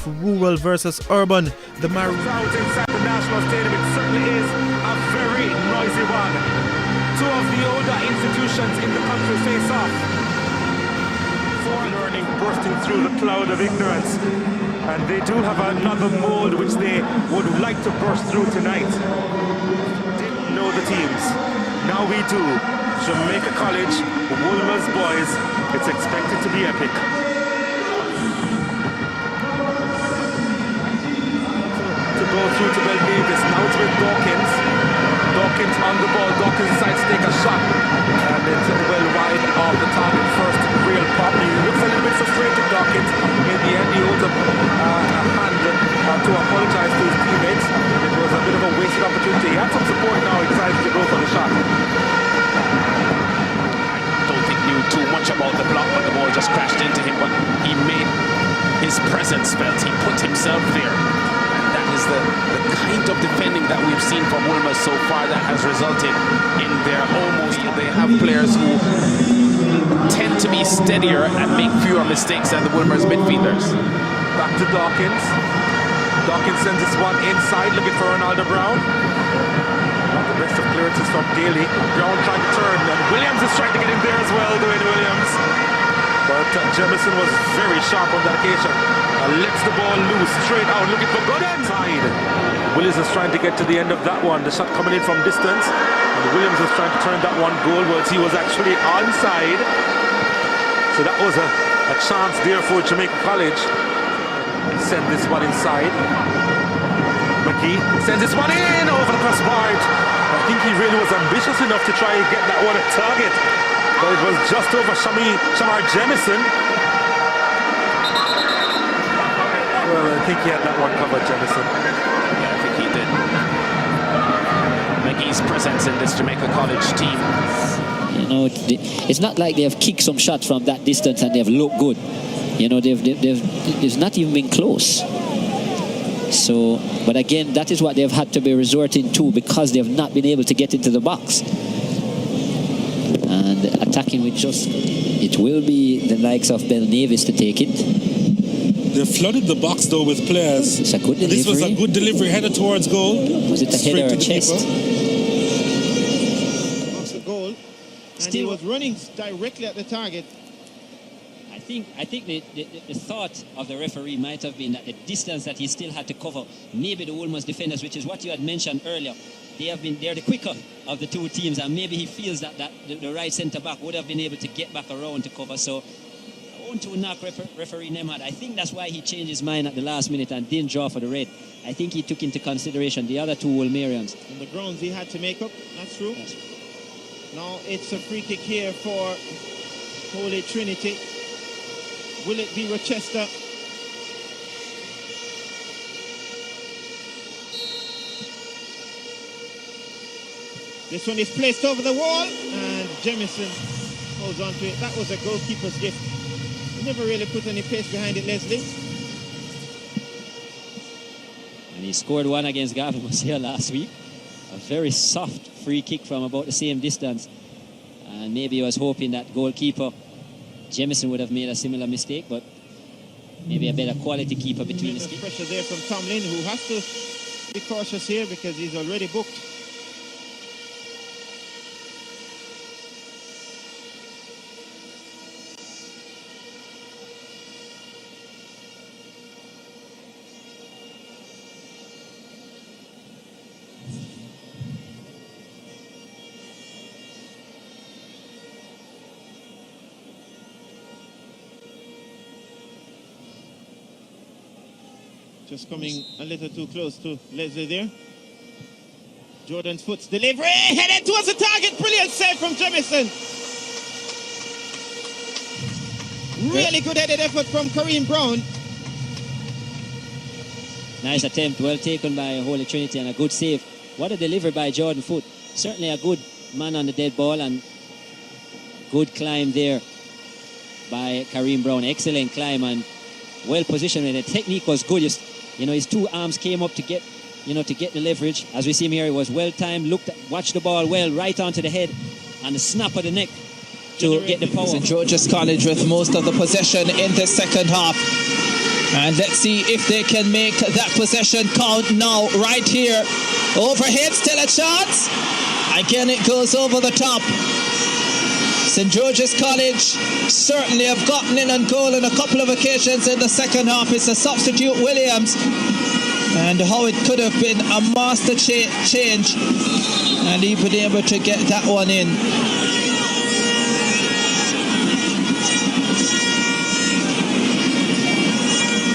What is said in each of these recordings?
rural versus urban. The crowd inside the National Stadium, it certainly is a very noisy one. Two of the older institutions in the country face off. For learning bursting through the cloud of ignorance. And they do have another mold which they would like to burst through tonight. Didn't know the teams. Now we do. Jamaica College, Woolmer's boys. It's expected to be epic. To go through to Bell Davis. Now it's with Dawkins. Dawkins on the ball. Dawkins decides to take a shot. And it's well wide of the target. First real pop. He looks a little bit frustrated, Dawkins. In the end, he holds up a hand to apologize to his teammates. It was a bit of a wasted opportunity. He had some support now. He decided to go for the shot. I don't think knew too much about the block, but the ball just crashed into him. But he made his presence felt. He put himself there. And that is the kind of defending that we've seen from Woolmer so far that has resulted in their almost... They have players who tend to be steadier and make fewer mistakes than the Woolmer's midfielders. Back to Dawkins. Dawkins sends this one inside, looking for Ronaldo Brown. The best of clearances from Daly. Brown trying to turn, and Williams is trying to get in there as well, Dwayne Williams. But Jemison was very sharp on that occasion. Lets the ball loose, straight out, looking for good inside. Williams is trying to get to the end of that one. The shot coming in from distance. And Williams was trying to turn that one goalwards. He was actually onside. So that was a chance there for Jamaica College. Send this one inside. McGee sends this one in over the crossbar. I think he really was ambitious enough to try and get that one at target. But it was just over Shamar Jemison. Well, I think he had that one covered, Jemison. Yeah, I think he did. McGee's presence in this Jamaica College team. You know, it's not like they have kicked some shots from that distance and they've looked good. You know, they've not even been close. So, but again, that is what they've had to be resorting to because they've not been able to get into the box. And attacking with just, it will be the likes of Bell Davis to take it. They flooded the box though with players. It's a good delivery. This was a good delivery headed towards goal. Was it a header or a chest? Across the goal. And he was running directly at the target. I think the thought of the referee might have been that the distance that he still had to cover, maybe the Woolmer's defenders, which is what you had mentioned earlier, they're the quicker of the two teams, and maybe he feels that the right centre back would have been able to get back around to cover. So I want to knock referee Nemhard. I think that's why he changed his mind at the last minute and didn't draw for the red. I think he took into consideration the other two Woolmerians. And the grounds he had to make up, that's true. Now it's a free kick here for Holy Trinity. Will it be Rochester? This one is placed over the wall and Jemison holds on to it. That was a goalkeeper's gift. Never really put any pace behind it, Leslie. And he scored one against Gavin Musia last week. A very soft free kick from about the same distance. And maybe he was hoping that goalkeeper Jemison would have made a similar mistake, but maybe a better quality keeper between the skip. Pressure there from Tomlin, who has to be cautious here because he's already booked. Just coming a little too close to Leslie there. Jordan's foot's delivery, headed towards the target. Brilliant save from Jemison. Really good headed effort from Kareem Brown. Nice attempt, well taken by Holy Trinity and a good save. What a delivery by Jordan Foot. Certainly a good man on the dead ball and good climb there by Kareem Brown. Excellent climb and well positioned. And the technique was good. You know, his two arms came up to get the leverage. As we see him here, he was well timed, watched the ball well, right onto the head, and the snap of the neck to get the power. St. George's College with most of the possession in the second half. And let's see if they can make that possession count now, right here. Overhead, still a chance. Again, it goes over the top. St. George's College certainly have gotten in on goal on a couple of occasions in the second half. It's a substitute, Williams. And how it could have been a master change. And he been able to get that one in.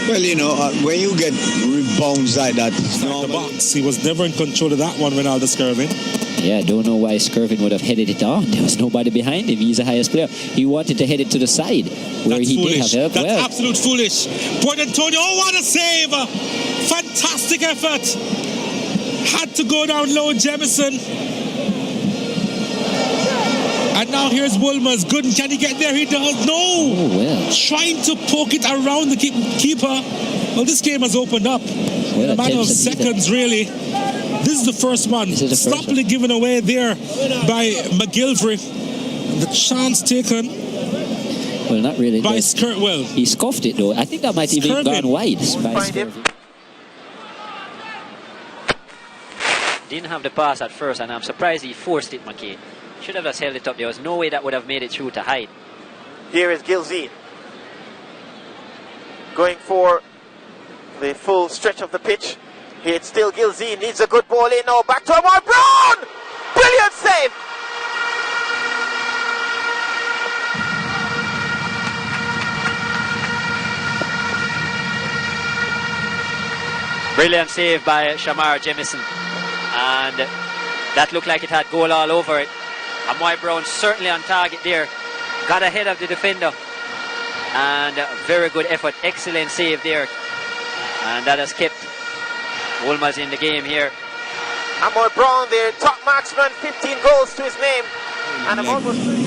Well, you know, when you get rebounds like that, the box. He was never in control of that one, Ronaldo Skirvin. Yeah, I don't know why Skirvin would have headed it on. There was nobody behind him. He's the highest player. He wanted to head it to the side where That's he foolish. did have help. That's absolute foolish. Point Antonio, oh, what a save! Fantastic effort. Had to go down low, Jemison. And now here's Woolmers. Good. Can he get there? He does. No. Oh, well. Trying to poke it around the keeper. Well, this game has opened up. In a matter of seconds, really. This is the first one. Sloppily given away there by McGilvery. The chance taken. Well, not really. By Skirtwell. He scuffed it, though. I think that might even gone wide. Didn't have the pass at first, and I'm surprised he forced it, McKay. Should have just held it up. There was no way that would have made it through to hide. Here is Gilzine going for the full stretch of the pitch. It's still Gilzine, needs a good ball in now. Back to Amar Brown! Brilliant save! Brilliant save by Shamar Jemison. And that looked like it had goal all over it. Amar Brown certainly on target there. Got ahead of the defender. And very good effort. Excellent save there. And that has kept Woolmers in the game here. Amar Brown, their top marksman, 15 goals to his name. And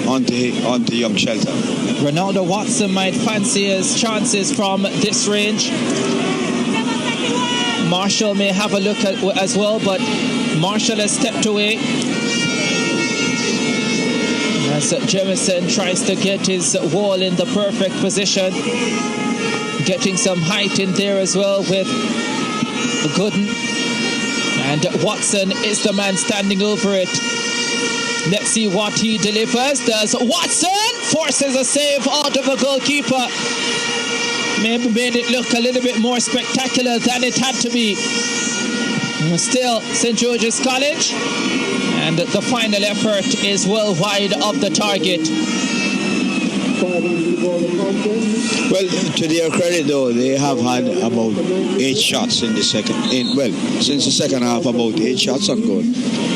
onto Young Shelter. Ronaldo Watson might fancy his chances from this range. Marshall may have a look at as well, but Marshall has stepped away. As Jemison tries to get his wall in the perfect position. Getting some height in there as well with Gooden. And Watson is the man standing over it. Let's see what he delivers. Does Watson forces a save out of the goalkeeper. Maybe made it look a little bit more spectacular than it had to be. Still St. George's College. And the final effort is well wide of the target. Well, to their credit though, they have had about 8 shots in the second. Since the second half, about 8 shots on goal,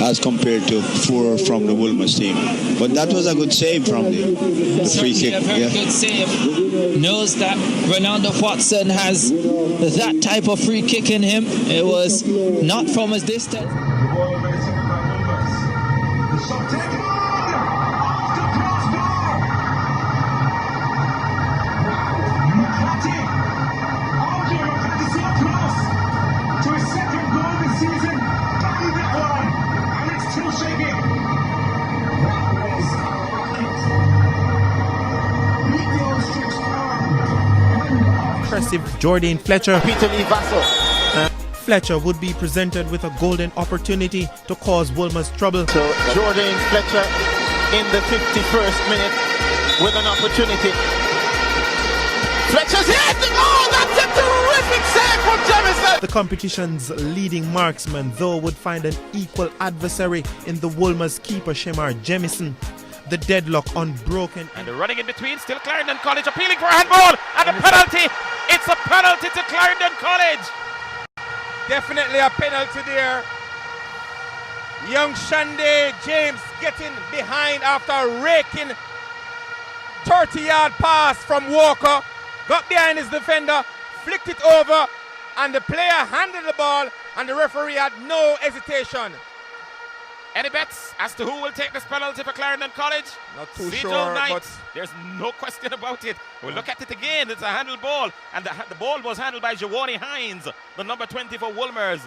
as compared to 4 from the Woolmers team. But that was a good save from the free kick. A very good save. Knows that Ronaldo Watson has that type of free kick in him. It was not from his distance. Impressive Jordan Fletcher. Peter Lee Vassell. Fletcher would be presented with a golden opportunity to cause Woolmers trouble. So Jordan Fletcher in the 51st minute with an opportunity. Fletcher's hit! Oh, that's a terrific save from Jemison! The competition's leading marksman, though, would find an equal adversary in the Woolmers keeper, Shamar Jemison. The deadlock unbroken. And the running in between, still Clarendon College appealing for a handball, and a penalty. It's a penalty to Clarendon College. Definitely a penalty there. Young Shandy James getting behind after a raking 30-yard pass from Walker. Got behind his defender, flicked it over, and the player handled the ball, and the referee had no hesitation. Any bets as to who will take this penalty for Clarendon College? Not too Cecil sure, Knight. but There's no question about it. We'll look at it again. It's a handled ball, and the ball was handled by Jawani Hines, the number 20 for Woolmers.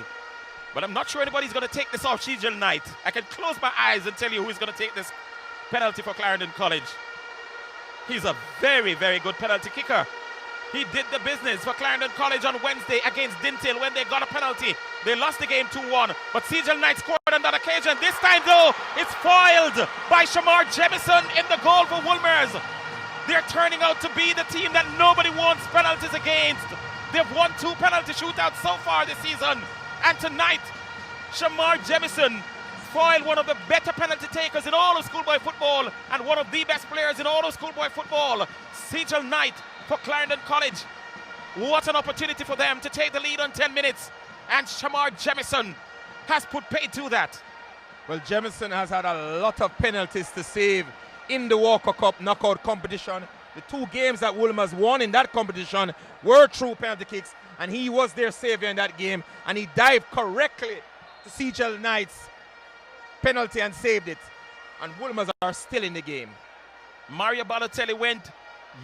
But I'm not sure anybody's going to take this off Cecil Knight. I can close my eyes and tell you who's going to take this penalty for Clarendon College. He's a very, very good penalty kicker. He did the business for Clarendon College on Wednesday against Dintil when they got a penalty. They lost the game 2-1, but Cecil Knight scored on that occasion. This time, though, it's foiled by Shamar Jemison in the goal for Woolmers. They're turning out to be the team that nobody wants penalties against. They've won 2 penalty shootouts so far this season. And tonight, Shamar Jemison foiled one of the better penalty takers in all of schoolboy football and one of the best players in all of schoolboy football, Cecil Knight, for Clarendon College. What an opportunity for them to take the lead on 10 minutes. And Shamar Jemison has put paid to that. Well, Jemison has had a lot of penalties to save in the Walker Cup knockout competition. The 2 games that Woolmers won in that competition were through penalty kicks, and he was their savior in that game, and he dived correctly to Cecil Knight's penalty and saved it. And Woolmers are still in the game. Mario Balotelli went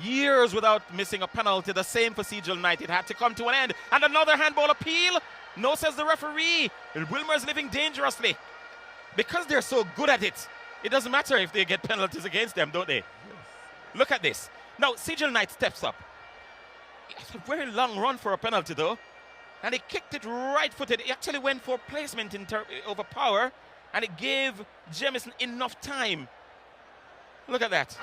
years without missing a penalty. The same for Cecil Knight. It had to come to an end. And another handball appeal. No, says the referee. Wilmer's living dangerously. Because they're so good at it, it doesn't matter if they get penalties against them, don't they? Yes. Look at this. Now, Cecil Knight steps up. It's a very long run for a penalty, though. And he kicked it right-footed. He actually went for placement over power, and it gave Jemison enough time. Look at that.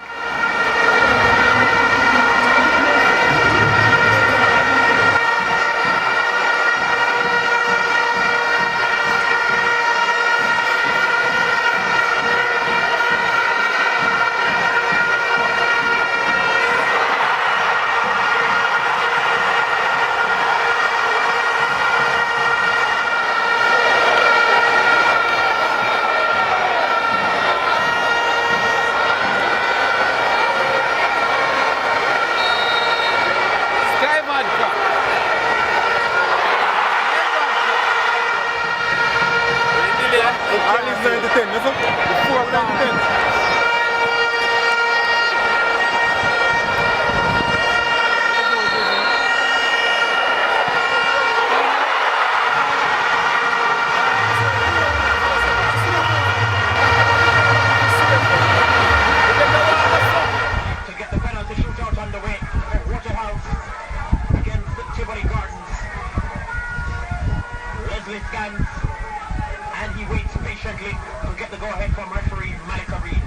And he waits patiently to get the go-ahead from referee Malika Reed.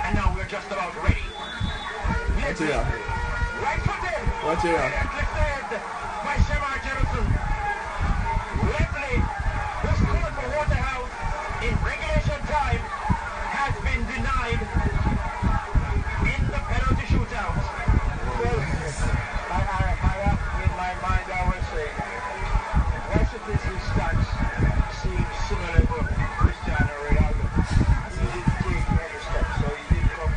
And now we're just about ready. Let's see. Right footed. Watch it out. Saved by Shamar Jemison. Leslie, who scored for Waterhouse in regulation time, has been denied in the penalty shootout. Well, in my mind, I would say, Washington's stats seem similar to Cristiano Ronaldo. He didn't take any steps, so he didn't come.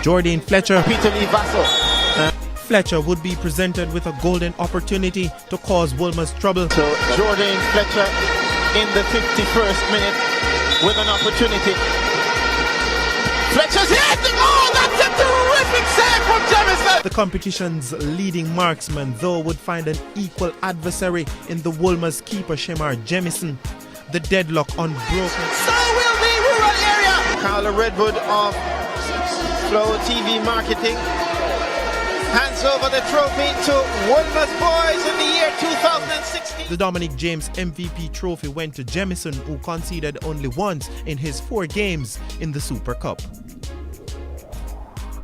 Jordan Fletcher. Peter Lee Vassell. Fletcher would be presented with a golden opportunity to cause Woolmer's trouble. So Jordan Fletcher in the 51st minute with an opportunity. Fletcher's hit! Oh, that's a terrific save from Jemison! The competition's leading marksman, though, would find an equal adversary in the Woolmer's keeper, Shamar Jemison. The deadlock unbroken. So will the rural area! Carla Redwood of Flow TV Marketing hands over the trophy to Woolmer's boys in the year 2016. The Dominic James MVP trophy went to Jemison, who conceded only once in his 4 games in the Super Cup.